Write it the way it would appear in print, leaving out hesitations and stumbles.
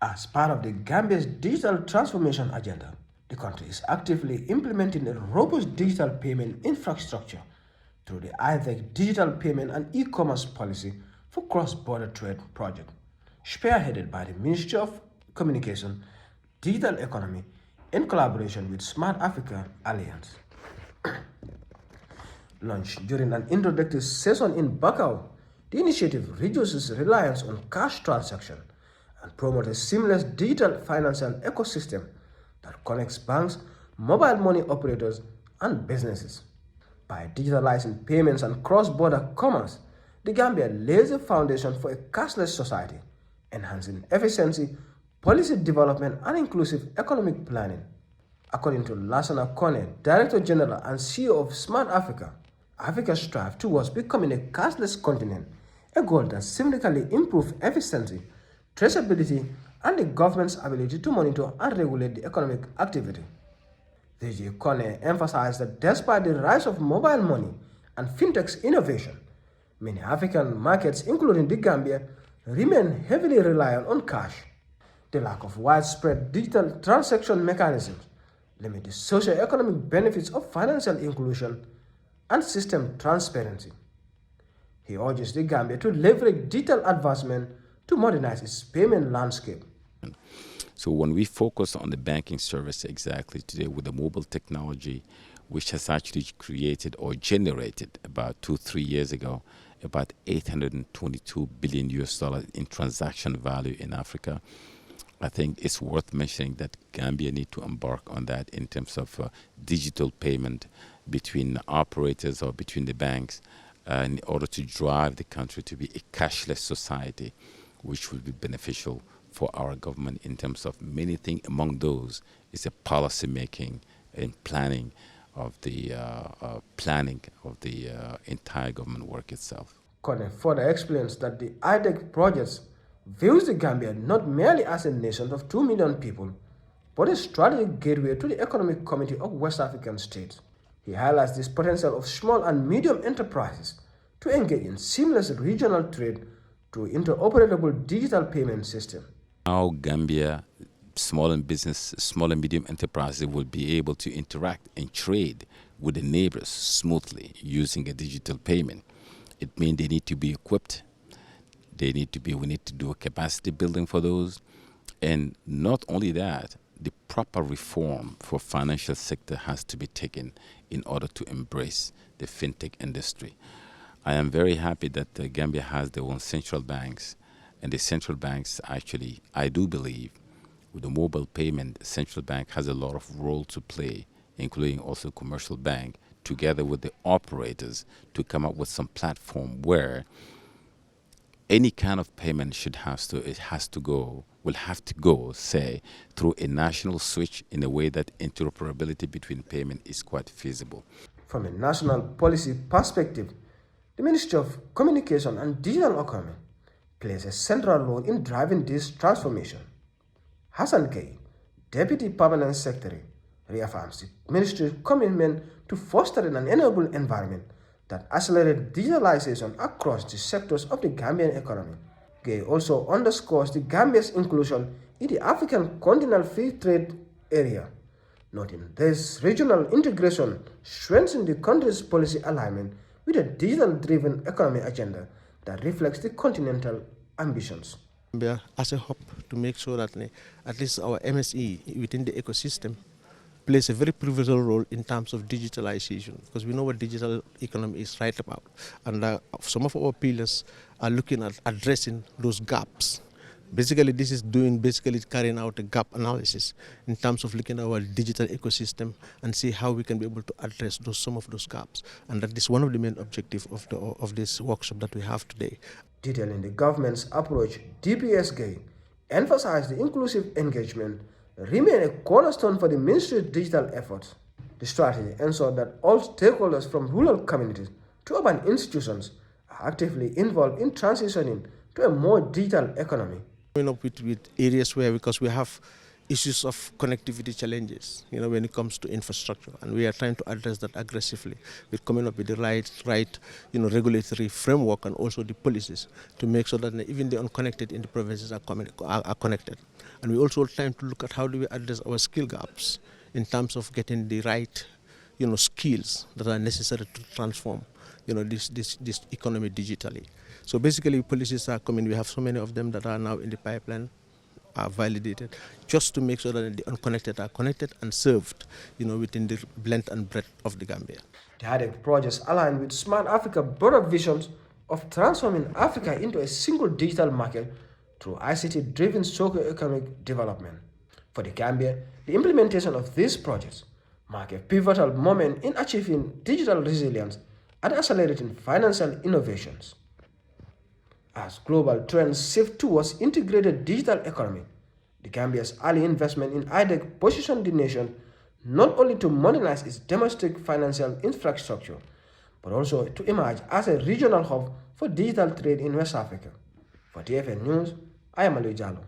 As part of the Gambia's digital transformation agenda, the country is actively implementing a robust digital payment infrastructure through the IDECT Digital Payment and E-commerce Policy for Cross-Border Trade project, spearheaded by the Ministry of Communication, Digital Economy, in collaboration with Smart Africa Alliance. Launched during an introductory session in Bakau, the initiative reduces reliance on cash transactions and promotes a seamless digital financial ecosystem that connects banks, mobile money operators, and businesses. By digitalizing payments and cross-border commerce, the Gambia lays a foundation for a cashless society, enhancing efficiency, policy development, and inclusive economic planning. According to Lassana Kone, Director General and CEO of Smart Africa, Africa strives towards becoming a cashless continent, a goal that significantly improves efficiency, traceability, and the government's ability to monitor and regulate the economic activity. DG Kone emphasized that despite the rise of mobile money and fintech's innovation, many African markets, including the Gambia, remain heavily reliant on cash. The lack of widespread digital transaction mechanisms limit the socio-economic benefits of financial inclusion and system transparency. He urges the Gambia to leverage digital advancement to modernize its payment landscape. So when we focus on the banking service exactly today with the mobile technology, which has actually created or generated about 2-3 years ago about 822 billion US dollars in transaction value in Africa, I think it's worth mentioning that Gambia need to embark on that in terms of digital payment between operators or between the banks in order to drive the country to be a cashless society, which will be beneficial for our government in terms of many things. Among those is the policy making and planning of the entire government work itself. Kone further explains that the IDECT projects views the Gambia not merely as a nation of 2 million people, but a strategic gateway to the Economic Community of West African states. He highlights this potential of small and medium enterprises to engage in seamless regional trade through interoperable digital payment system. Now Gambia small and medium enterprises will be able to interact and trade with the neighbors smoothly using a digital payment. It means they need to be equipped. We need to do a capacity building for those. And not only that, the proper reform for financial sector has to be taken in order to embrace the fintech industry. I am very happy that Gambia has their own central banks, and the central banks actually, I do believe, with the mobile payment, the central bank has a lot of role to play, including also commercial bank, together with the operators to come up with some platform where any kind of payment will have to go, say, through a national switch in a way that interoperability between payment is quite feasible. From a national policy perspective, the Ministry of Communication and Digital Economy plays a central role in driving this transformation. Hassan Kay, Deputy Permanent Secretary, reaffirms the Ministry's commitment to fostering an enable environment that accelerates digitalization across the sectors of the Gambian economy. Gay also underscores the Gambia's inclusion in the African Continental Free Trade Area, noting this regional integration strengthens the country's policy alignment with a digital-driven economic agenda that reflects the continental ambitions. Gambia as a hub to make sure that at least our MSE within the ecosystem plays a very pivotal role in terms of digitalization, because we know what digital economy is right about. And some of our pillars are looking at addressing those gaps. Basically, this is carrying out a gap analysis in terms of looking at our digital ecosystem and see how we can be able to address some of those gaps. And that is one of the main objectives of this workshop that we have today. Detailing the government's approach, DPSG emphasized the inclusive engagement remain a cornerstone for the ministry's digital efforts. The strategy ensures that all stakeholders from rural communities to urban institutions are actively involved in transitioning to a more digital economy. Coming up with areas where, because we have issues of connectivity challenges, when it comes to infrastructure, and we are trying to address that aggressively with coming up with the right, regulatory framework and also the policies to make sure that even the unconnected in the provinces are connected. And we also trying to look at how do we address our skill gaps in terms of getting the right, skills that are necessary to transform, this economy digitally. So basically, policies are coming. We have so many of them that are now in the pipeline, are validated, just to make sure that the unconnected are connected and served, within the length and breadth of the Gambia. The IDECT projects align with Smart Africa's broader visions of transforming Africa into a single digital market through ICT-driven socio-economic development. For the Gambia, the implementation of these projects mark a pivotal moment in achieving digital resilience and accelerating financial innovations. As global trends shift towards integrated digital economy, the Gambia's early investment in IDECT positioned the nation not only to modernize its domestic financial infrastructure, but also to emerge as a regional hub for digital trade in West Africa. For TFN News, I am Ali Jallo.